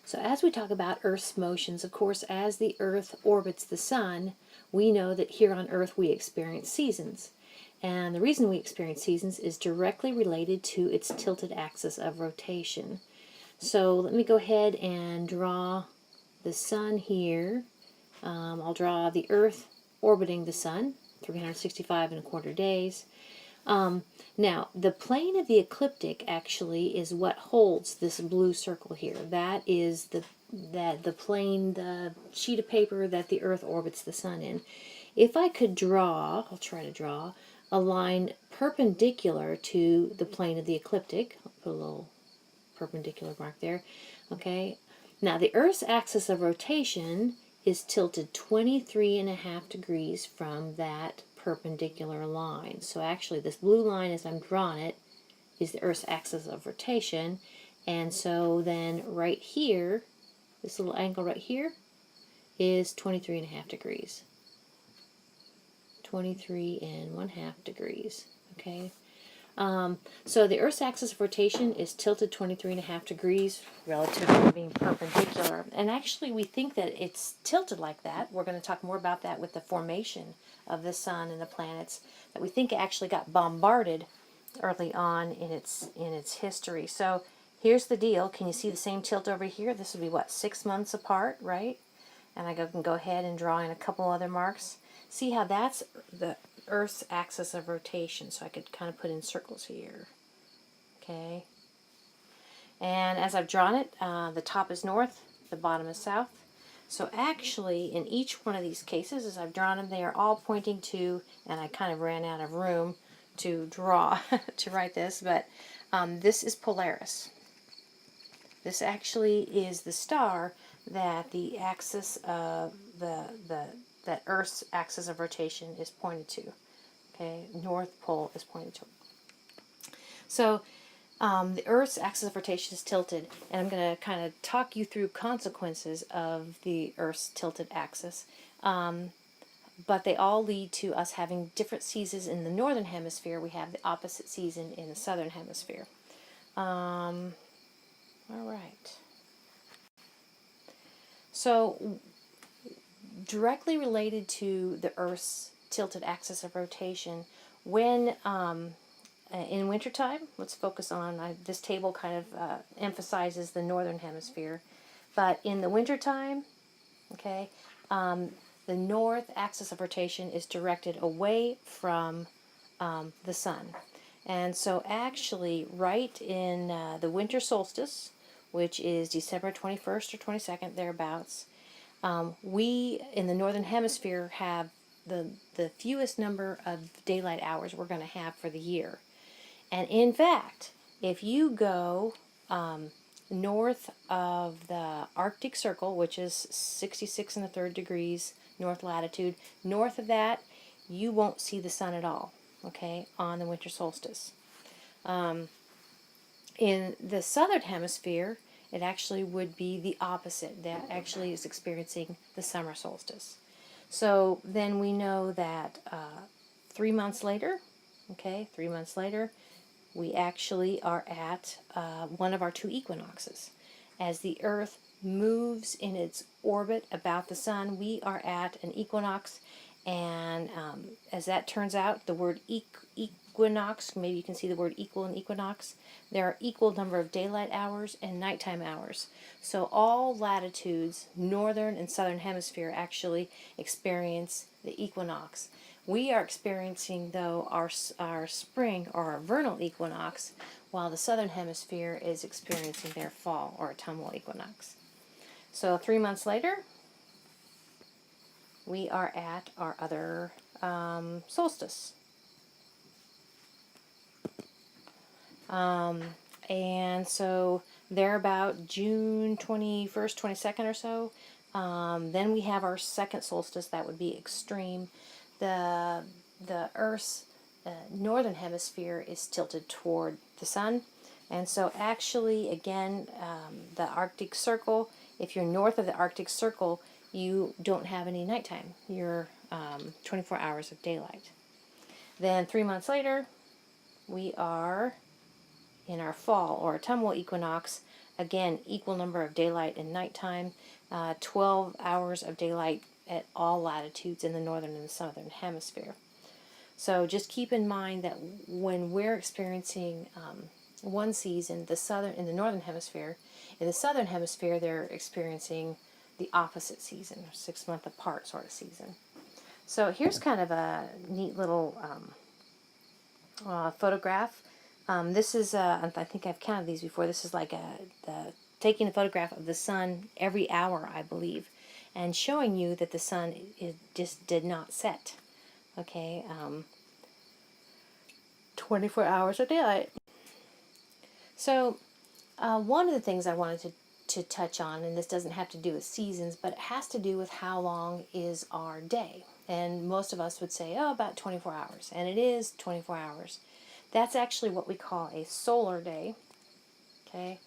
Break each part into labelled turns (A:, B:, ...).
A: So as we talk about Earth's motions, of course, as the Earth orbits the Sun, we know that here on Earth we experience seasons. And the reason we experience seasons is directly related to its tilted axis of rotation. So let me go ahead and draw the Sun here. I'll draw the Earth orbiting the Sun, 365 1/4 days. Now, the plane of the ecliptic actually is what holds this blue circle here. That is the plane, the sheet of paper that the Earth orbits the Sun in. If I could draw, I'll try to draw a line perpendicular to the plane of the ecliptic. I'll put a little perpendicular mark there. Okay. Now, the Earth's axis of rotation is tilted 23.5 degrees from that perpendicular line. So actually this blue line as I'm drawing it is the Earth's axis of rotation, and so then right here, this little angle right here is 23.5 degrees. 23.5 degrees. Okay. So the Earth's axis of rotation is tilted 23.5 degrees relative to being perpendicular. And actually we think that it's tilted like that. We're going to talk more about that with the formation of the Sun and the planets, that we think it actually got bombarded early on in its history. So here's the deal. Can you see the same tilt over here? This would be what, 6 months apart, right? And I can go ahead and draw in a couple other marks. See how that's the Earth's axis of rotation, so I could kind of put in circles here. Okay. And as I've drawn it, the top is north, the bottom is south. So actually, in each one of these cases, as I've drawn them, they are all pointing to, and I kind of ran out of room to draw, to write this, but this is Polaris. This actually is the star that the axis of that Earth's axis of rotation is pointed to. Okay, North Pole is pointed to. So the Earth's axis of rotation is tilted, and I'm going to kind of talk you through consequences of the Earth's tilted axis. But they all lead to us having different seasons in the northern hemisphere. We have the opposite season in the southern hemisphere. All right. So directly related to the Earth's tilted axis of rotation, when in wintertime, let's focus on, this table kind of emphasizes the northern hemisphere, but in the wintertime, okay, the north axis of rotation is directed away from the Sun. And so actually right in the winter solstice, which is December 21st or 22nd, thereabouts, we in the northern hemisphere have the fewest number of daylight hours we're going to have for the year. And in fact, if you go north of the Arctic Circle, which is 66 1/3 degrees north latitude, north of that, you won't see the sun at all, okay, on the winter solstice. In the southern hemisphere, it actually would be the opposite. That actually is experiencing the summer solstice. So then we know that 3 months later, okay, 3 months later, we actually are at one of our two equinoxes. As the Earth moves in its orbit about the Sun, we are at an equinox, and as that turns out, the word equinox, maybe you can see the word equal in equinox, there are equal number of daylight hours and nighttime hours. So all latitudes, northern and southern hemisphere, actually experience the equinox. We are experiencing, though, our spring or our vernal equinox, while the southern hemisphere is experiencing their fall or autumnal equinox. So 3 months later, we are at our other solstice. And so they're about June 21st, 22nd or so. Then we have our second solstice. That would be extreme. The Earth's northern hemisphere is tilted toward the sun. And so actually, again, the Arctic Circle, if you're north of the Arctic Circle, you don't have any nighttime. You're 24 hours of daylight. Then 3 months later, we are in our fall or autumnal equinox, again, equal number of daylight and nighttime, 12 hours of daylight at all latitudes in the northern and the southern hemisphere. So just keep in mind that when we're experiencing one season, in the northern hemisphere, in the southern hemisphere they're experiencing the opposite season, 6 month apart sort of season. So here's kind of a neat little photograph. This is, I think I've counted these before. This is like taking a photograph of the sun every hour, I believe, and showing you that the sun just did not set. Okay, 24 hours of daylight. So one of the things I wanted to touch on, and this doesn't have to do with seasons, but it has to do with how long is our day. And most of us would say, oh, about 24 hours. And it is 24 hours. That's actually what we call a solar day. Okay?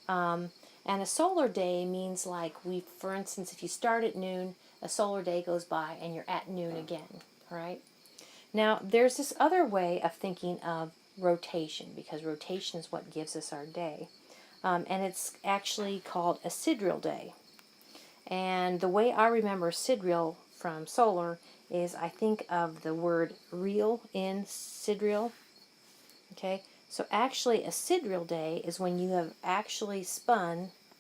A: And a solar day means like for instance, if you start at noon, a solar day goes by and you're at noon again. All right? Now, there's this other way of thinking of rotation, because rotation is what gives us our day. And it's actually called a sidereal day. And the way I remember sidereal from solar is I think of the word real in sidereal. Okay, so actually a sidereal day is when you have actually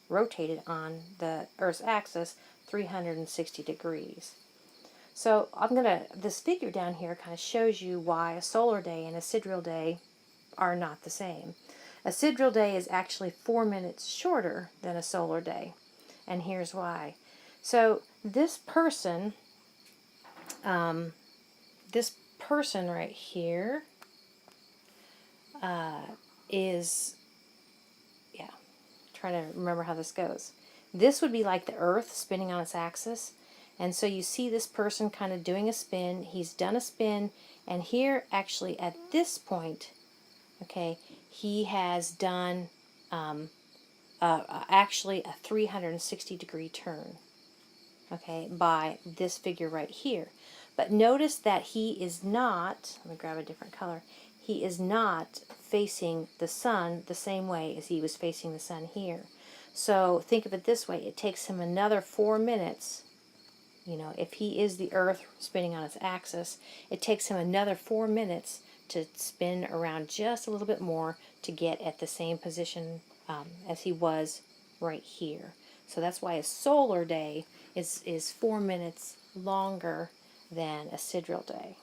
A: rotated on the Earth's axis 360 degrees. So this figure down here kind of shows you why a solar day and a sidereal day are not the same. A sidereal day is actually 4 minutes shorter than a solar day, and here's why. So this person right here is, trying to remember how this goes. This would be like the Earth spinning on its axis. And so you see this person kind of doing a spin. He's done a spin. And here, actually, at this point, okay, he has done actually a 360 degree turn, okay, by this figure right here. But notice that he is not, let me grab a different color, he is not facing the sun the same way as he was facing the sun here. So think of it this way, it takes him another 4 minutes, if he is the Earth spinning on its axis, it takes him another 4 minutes to spin around just a little bit more to get at the same position as he was right here. So that's why a solar day is 4 minutes longer than a sidereal day.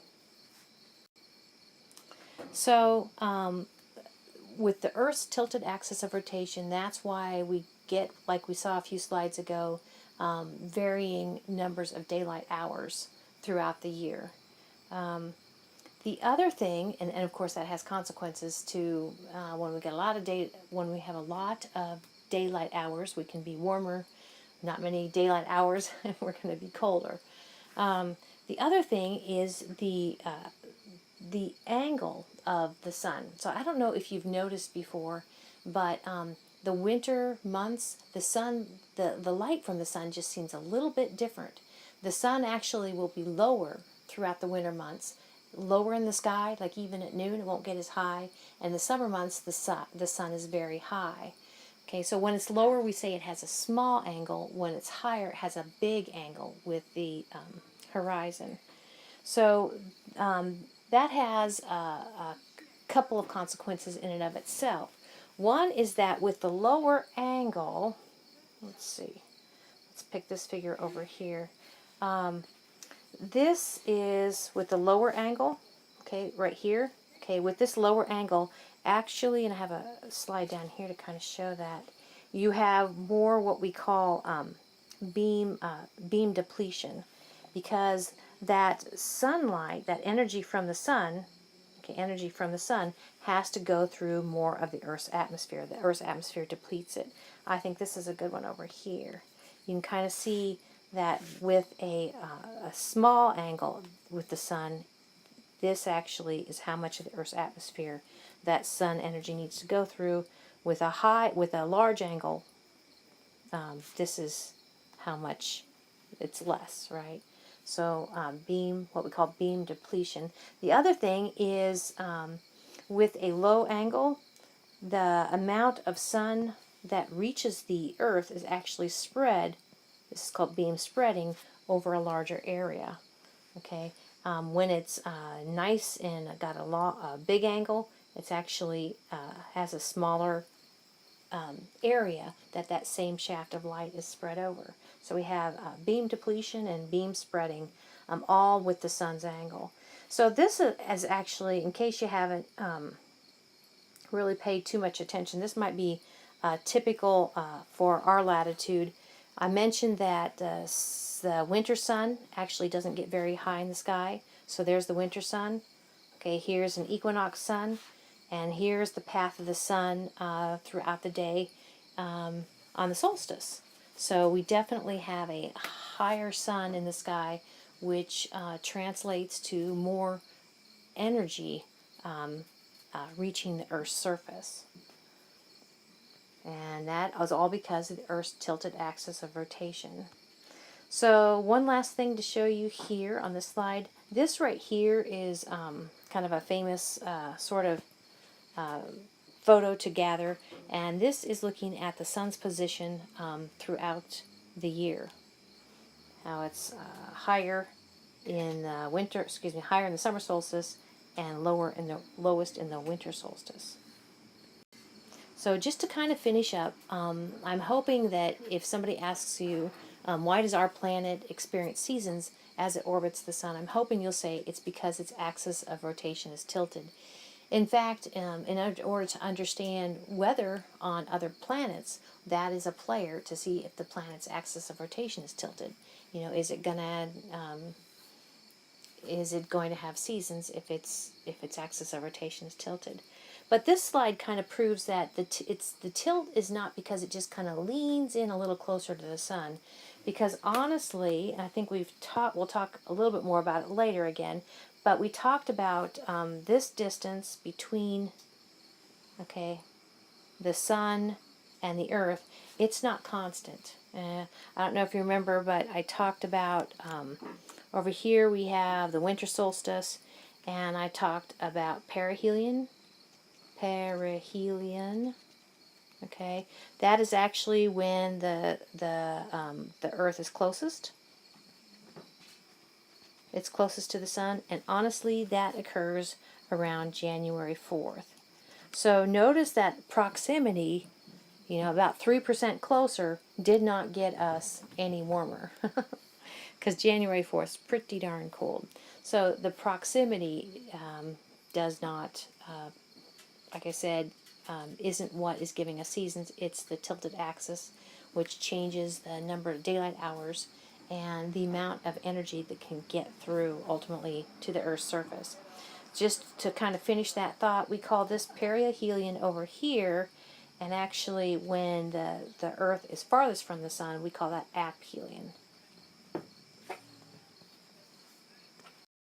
A: So with the Earth's tilted axis of rotation, that's why we get, like we saw a few slides ago, varying numbers of daylight hours throughout the year. The other thing, and of course that has consequences to when we have a lot of daylight hours, we can be warmer. Not many daylight hours, and we're going to be colder. The other thing is the angle of the sun. So I don't know if you've noticed before, but the winter months, the light from the sun just seems a little bit different. The sun actually will be lower throughout the winter months, lower in the sky, like even at noon it won't get as high, and the summer months the sun is very high. Okay, so when it's lower we say it has a small angle, when it's higher it has a big angle with the horizon. So that has a couple of consequences in and of itself. One is that with the lower angle, let's pick this figure over here. This is with the lower angle, okay, right here. Okay, with this lower angle, actually, and I have a slide down here to kind of show that, you have more what we call beam depletion, because that sunlight, that energy from the sun, has to go through more of the Earth's atmosphere. The Earth's atmosphere depletes it. I think this is a good one over here. You can kind of see that with a small angle with the sun, this actually is how much of the Earth's atmosphere that sun energy needs to go through. With a large angle, this is how much it's less, right? So what we call beam depletion. The other thing is with a low angle, the amount of sun that reaches the Earth is actually spread. This is called beam spreading over a larger area. Okay, when it's nice and got a big angle, it's actually has a smaller area that same shaft of light is spread over. So we have beam depletion and beam spreading, all with the sun's angle. So this is actually, in case you haven't really paid too much attention, this might be typical for our latitude. I mentioned that the winter sun actually doesn't get very high in the sky. So there's the winter sun. Okay, here's an equinox sun, and here's the path of the sun throughout the day on the solstice. So we definitely have a higher sun in the sky, which translates to more energy reaching the Earth's surface. And that is all because of the Earth's tilted axis of rotation. So one last thing to show you here on this slide. This right here is kind of a famous sort of photo to gather, and this is looking at the sun's position throughout the year. How it's higher in the winter, higher in the summer solstice and lowest in the winter solstice. So just to kind of finish up, I'm hoping that if somebody asks you, why does our planet experience seasons as it orbits the sun, I'm hoping you'll say it's because its axis of rotation is tilted. In fact, in order to understand weather on other planets, that is a player to see if the planet's axis of rotation is tilted. You know, is it going to have seasons if its axis of rotation is tilted? But this slide kind of proves that the tilt is not because it just kind of leans in a little closer to the sun. Because honestly, and I think we'll talk a little bit more about it later again, but we talked about this distance between, the sun and the Earth. It's not constant. I don't know if you remember, but I talked about over here we have the winter solstice, and I talked about perihelion. Okay, that is actually when the Earth is closest. It's closest to the sun, and honestly, that occurs around January 4th. So notice that proximity, about 3% closer, did not get us any warmer, because January 4th is pretty darn cold. So the proximity does not, like I said, isn't what is giving us seasons. It's the tilted axis, which changes the number of daylight hours and the amount of energy that can get through ultimately to the Earth's surface. Just to kind of finish that thought, we call this perihelion over here, and actually when the Earth is farthest from the sun, we call that aphelion.